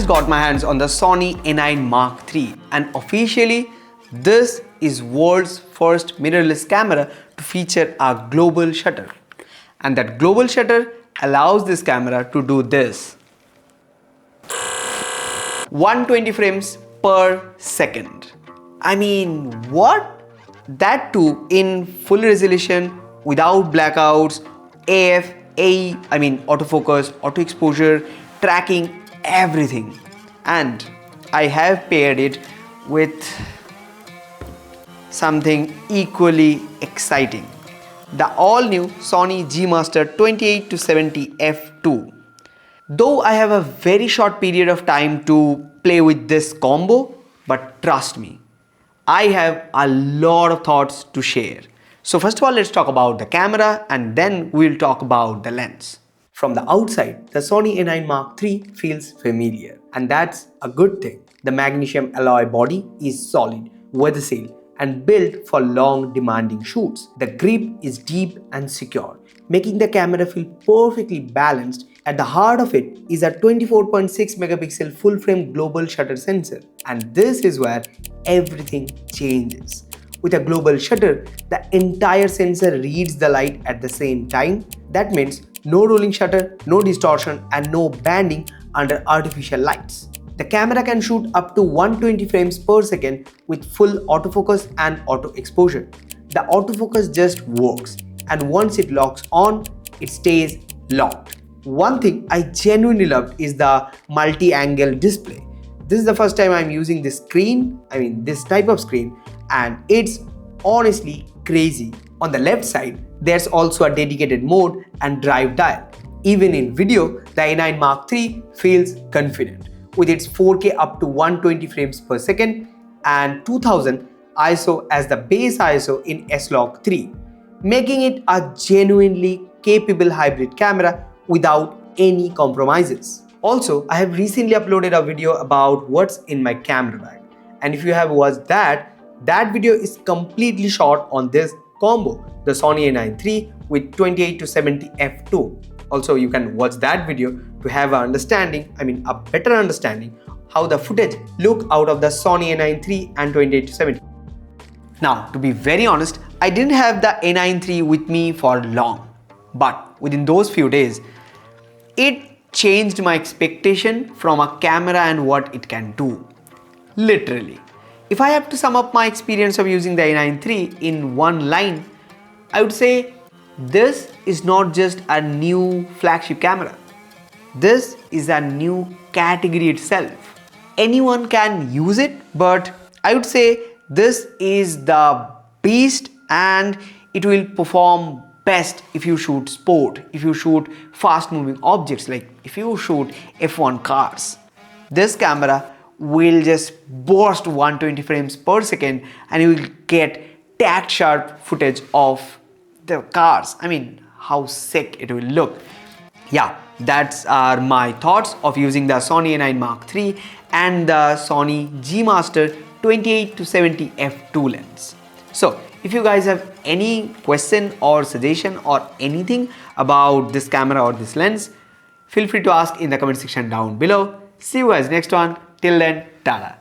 just got my hands on the Sony A9 Mark III, and officially this is world's first mirrorless camera to feature a global shutter. And that global shutter allows this camera to do this. 120 frames per second. I mean, what? That too in full resolution, without blackouts, AF, AE, autofocus, auto exposure, tracking, everything. And I have paired it with something equally exciting. The all-new Sony G-Master 28-70 f2. Though I have a very short period of time to play with this combo, but trust me, I have a lot of thoughts to share. So first of all, let's talk about the camera and then we'll talk about the lens. From the outside, the Sony A9 Mark III feels familiar, and that's a good thing. The magnesium alloy body is solid, weather-sealed, and built for long demanding shoots. The grip is deep and secure, making the camera feel perfectly balanced. At the heart of it is a 24.6 megapixel full frame global shutter sensor, and this is where everything changes. With a global shutter, the entire sensor reads the light at the same time. That means no rolling shutter, no distortion, and no banding under artificial lights. The camera can shoot up to 120 frames per second with full autofocus and auto exposure. The autofocus just works, and once it locks on, it stays locked. One thing I genuinely loved is the multi-angle display. This is the first time I'm using this this type of screen, and it's honestly crazy. On the left side, there's also a dedicated mode and drive dial. Even in video, the A9 Mark III feels confident with its 4K up to 120 frames per second and 2000 ISO as the base ISO in S-Log 3, making it a genuinely capable hybrid camera without any compromises. Also, I have recently uploaded a video about what's in my camera bag, and if you have watched that video is completely shot on this combo, the Sony A9 III with 28-70 f2. Also, you can watch that video to have a better understanding how the footage look out of the Sony A9 III and 28-70. Now, to be very honest, I didn't have the A9 III with me for long, but within those few days, it changed my expectation from a camera and what it can do. Literally. If I have to sum up my experience of using the A9 III in one line, I would say this is not just a new flagship camera. This is a new category itself. Anyone can use it, but I would say this is the beast, and it will perform best if you shoot sport, if you shoot fast moving objects, like if you shoot F1 cars. This camera will just burst 120 frames per second and you will get tack sharp footage of the cars. How sick it will look. Yeah, that's my thoughts of using the Sony A9 Mark III and the Sony G-Master 28-70 f2 lens. So if you guys have any question or suggestion or anything about this camera or this lens, feel free to ask in the comment section down below. See you guys next one. Till then, tada.